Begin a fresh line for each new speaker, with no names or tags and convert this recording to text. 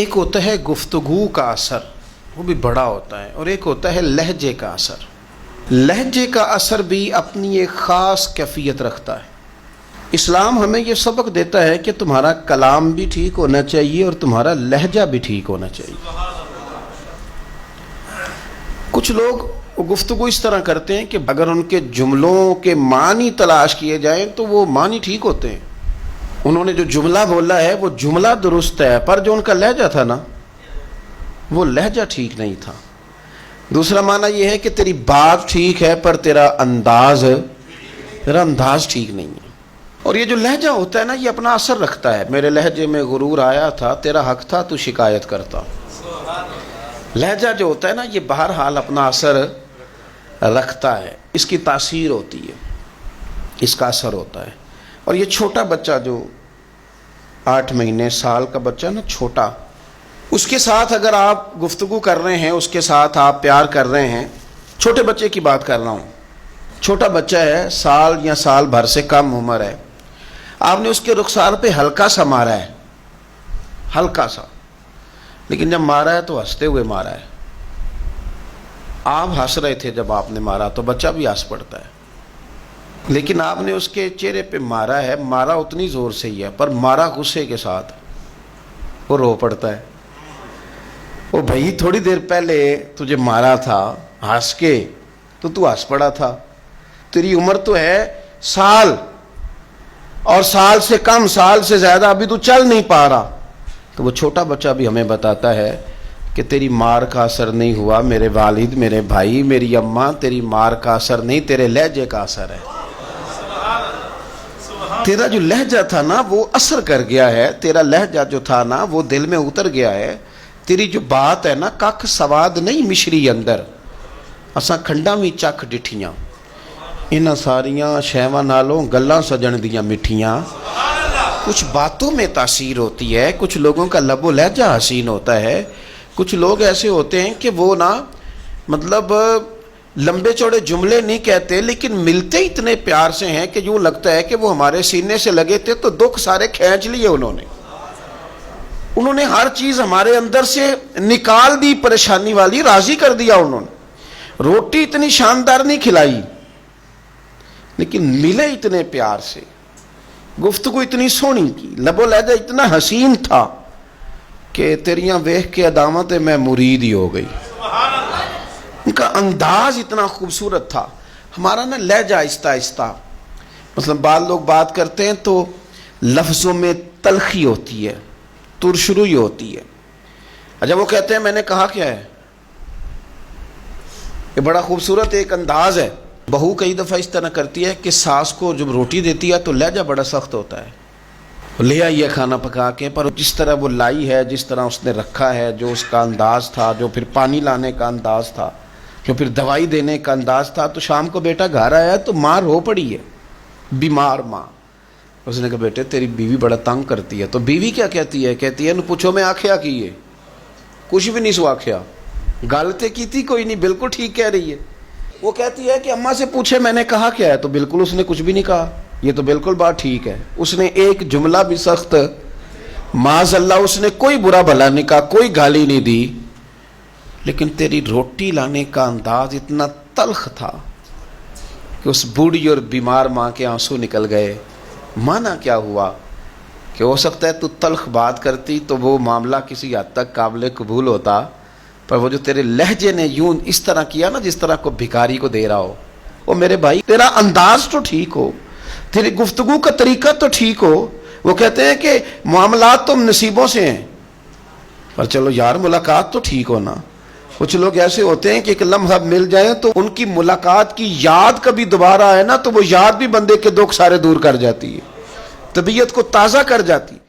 ایک ہوتا ہے گفتگو کا اثر، وہ بھی بڑا ہوتا ہے، اور ایک ہوتا ہے لہجے کا اثر۔ لہجے کا اثر بھی اپنی ایک خاص کیفیت رکھتا ہے۔ اسلام ہمیں یہ سبق دیتا ہے کہ تمہارا کلام بھی ٹھیک ہونا چاہیے اور تمہارا لہجہ بھی ٹھیک ہونا چاہیے۔ کچھ لوگ گفتگو اس طرح کرتے ہیں کہ اگر ان کے جملوں کے معنی تلاش کیے جائیں تو وہ معنی ٹھیک ہوتے ہیں۔ انہوں نے جو جملہ بولا ہے وہ جملہ درست ہے، پر جو ان کا لہجہ تھا نا وہ لہجہ ٹھیک نہیں تھا۔ دوسرا معنی یہ ہے کہ تیری بات ٹھیک ہے پر تیرا انداز ٹھیک نہیں ہے۔ اور یہ جو لہجہ ہوتا ہے نا یہ اپنا اثر رکھتا ہے۔ میرے لہجے میں غرور آیا تھا، تیرا حق تھا تو شکایت کرتا۔ لہجہ جو ہوتا ہے نا یہ بہرحال اپنا اثر رکھتا ہے، اس کی تاثیر ہوتی ہے، اس کا اثر ہوتا ہے۔ اور یہ چھوٹا بچہ جو 8 مہینے سال کا بچہ نا، چھوٹا، اس کے ساتھ اگر آپ گفتگو کر رہے ہیں، اس کے ساتھ آپ پیار کر رہے ہیں، چھوٹے بچے کی بات کر رہا ہوں، چھوٹا بچہ ہے، سال یا سال بھر سے کم عمر ہے، آپ نے اس کے رخسار پہ ہلکا سا مارا ہے، ہلکا سا، لیکن جب مارا ہے تو ہنستے ہوئے مارا ہے۔ آپ ہنس رہے تھے جب آپ نے مارا، تو بچہ بھی ہنس پڑتا ہے، لیکن آپ نے اس کے چہرے پہ مارا ہے، مارا اتنی زور سے ہی ہے پر مارا غصے کے ساتھ، وہ رو پڑتا ہے۔ وہ بھائی تھوڑی دیر پہلے تجھے مارا تھا ہنس کے، تو ہنس پڑا تھا، تیری عمر تو ہے سال، اور سال سے کم، سال سے زیادہ، ابھی تو چل نہیں پا رہا۔ تو وہ چھوٹا بچہ بھی ہمیں بتاتا ہے کہ تیری مار کا اثر نہیں ہوا میرے والد، میرے بھائی، میری اماں، تیری مار کا اثر نہیں، تیرے لہجے کا اثر ہے۔ تیرا جو لہجہ تھا نا وہ اثر کر گیا ہے، تیرا لہجہ جو تھا نا وہ دل میں اتر گیا ہے، تیری جو بات ہے نا ککھ سواد نہیں مشری اندر، اساں کھنڈاں وی چکھ ڈٹھیاں، انہاں ساریاں شیواں نالوں گلاں سجن دیاں مٹھیاں۔ کچھ باتوں میں تاثیر ہوتی ہے، کچھ لوگوں کا لب و لہجہ حسین ہوتا ہے، کچھ لوگ ایسے ہوتے ہیں کہ وہ نا مطلب لمبے چوڑے جملے نہیں کہتے لیکن ملتے اتنے پیار سے ہیں کہ یوں لگتا ہے کہ وہ ہمارے سینے سے لگے تھے تو دکھ سارے کھینچ لیے انہوں نے ہر چیز ہمارے اندر سے نکال دی، پریشانی والی راضی کر دیا انہوں نے۔ روٹی اتنی شاندار نہیں کھلائی لیکن ملے اتنے پیار سے، گفتگو اتنی سونی کی، لب و لہجہ اتنا حسین تھا کہ تیریاں ویکھ کے ادامت میں مرید ہی ہو گئی۔ ان کا انداز اتنا خوبصورت تھا۔ ہمارا نا لہجہ آہستہ آہستہ، مثلا بعض لوگ بات کرتے ہیں تو لفظوں میں تلخی ہوتی ہے، ترشروئی ہوتی ہے۔ جب وہ کہتے ہیں میں نے کہا کیا ہے، یہ بڑا خوبصورت ایک انداز ہے۔ بہو کئی دفعہ اس طرح کرتی ہے کہ ساس کو جب روٹی دیتی ہے تو لہجہ بڑا سخت ہوتا ہے، لے آئی ہے کھانا پکا کے، پر جس طرح وہ لائی ہے، جس طرح اس نے رکھا ہے، جو اس کا انداز تھا، جو پھر پانی لانے کا انداز تھا، جو پھر دوائی دینے کا انداز تھا، تو شام کو بیٹا گھر آیا تو ماں رو پڑی ہے، بیمار ماں۔ اس نے کہا بیٹے تیری بیوی بڑا تنگ کرتی ہے، تو بیوی کیا کہتی ہے، کہتی ہے نو پوچھو میں آکھیا کی ہے، کچھ بھی نہیں سو آکھیا، گل تے کی تھی کوئی نہیں، بالکل ٹھیک کہہ رہی ہے۔ وہ کہتی ہے کہ اماں سے پوچھے میں نے کہا کیا ہے، تو بالکل اس نے کچھ بھی نہیں کہا، یہ تو بالکل بات ٹھیک ہے، اس نے ایک جملہ بھی سخت معاذ اللہ اس نے کوئی برا بھلا نہیں کہا، کوئی گالی نہیں دی، لیکن تیری روٹی لانے کا انداز اتنا تلخ تھا کہ اس بوڑھی اور بیمار ماں کے آنسو نکل گئے۔ مانا کیا ہوا کہ ہو سکتا ہے تو تلخ بات کرتی تو وہ معاملہ کسی حد تک قابل قبول ہوتا، پر وہ جو تیرے لہجے نے یوں اس طرح کیا نا جس طرح کو بھکاری کو دے رہا ہو، وہ میرے بھائی تیرا انداز تو ٹھیک ہو، تیری گفتگو کا طریقہ تو ٹھیک ہو۔ وہ کہتے ہیں کہ معاملات تو نصیبوں سے ہیں، پر چلو یار ملاقات تو ٹھیک ہونا۔ کچھ لوگ ایسے ہوتے ہیں کہ ایک لمحہ مل جائیں تو ان کی ملاقات کی یاد کبھی دوبارہ آئے نا تو وہ یاد بھی بندے کے دکھ سارے دور کر جاتی ہے، طبیعت کو تازہ کر جاتی ہے۔